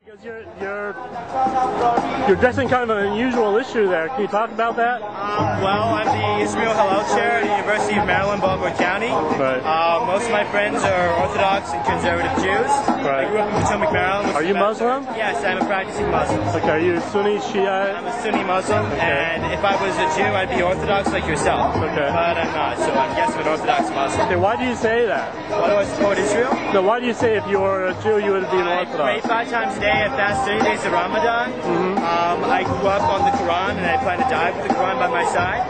Because you're addressing kind of an unusual issue there. Can you talk about that? Well, I'm the Israel Halal Chair at the University of Maryland, Baltimore County. Right. Most of my friends are Orthodox and conservative Jews. Right. I grew up in Potomac, Maryland. Are you Muslim? Yes, I'm a practicing Muslim. Okay, are you Sunni, Shia? I'm a Sunni Muslim, okay. And if I was a Jew, I'd be Orthodox like yourself. Okay. But I'm not, so I'm guessing an Orthodox Muslim. Okay, why do you say that? Why do I support Israel? No, why do you say if you were a Jew, you would be an Orthodox? I pray 5 times a day. I fast 30 days of Ramadan. I grew up on the Quran, and I plan to die with the Quran by my side.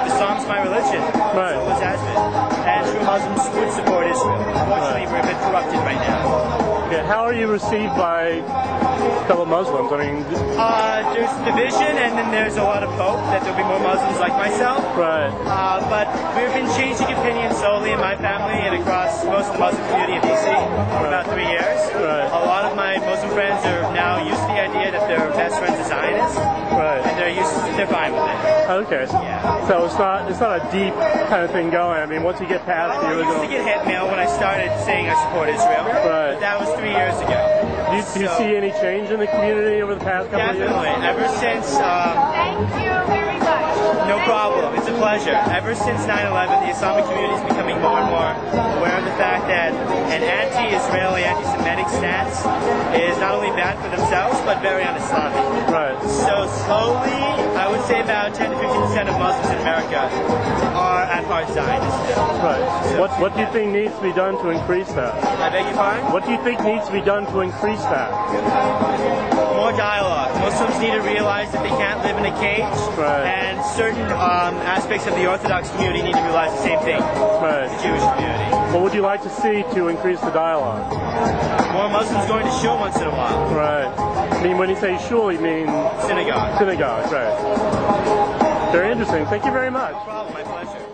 The Psalm's my religion. Right. It always has been. And true Muslims would support Israel. Unfortunately, we're a bit corrupted right now. Okay, how are you received by fellow Muslims? I mean, there's division, and then there's a lot of hope that there'll be more Muslims like myself. Right. But we've been changing opinions slowly in my family and across most of the Muslim community in DC for about 3 years. Right. A lot of my Muslim friends are now used to the idea that their best friend's a Zionist. Right. And they're fine with it. Okay. Yeah. So it's not a deep kind of thing going. I mean, once you get past the original. I used to get hate mail when I started saying I support Israel. Right. But that was 3 years ago. Do you see any change in the community over the past couple of years? Definitely. Ever since. Thank you very much. No problem. It's a pleasure. Ever since 9/11, the Islamic community is becoming more and more aware of the fact that an anti-Israeli, anti-Semitic stance is not only bad for themselves, but very un-Islamic. Right. So slowly, I would say about 10 to 15% of Muslims in America are at heart Zionists. Right. So, what do you think needs to be done to increase that? I beg your pardon? What do you think needs to be done to increase that? More dialogue. Muslims need to realize that they can't live in a cage, right. And certain aspects of the Orthodox community need to realize the same thing. Right. The Jewish community. What would you like to see to increase the dialogue? More Muslims going to shul once in a while. Right. I mean, when you say shul, you mean synagogue. Synagogue, right. Very interesting. Thank you very much. No problem. My pleasure.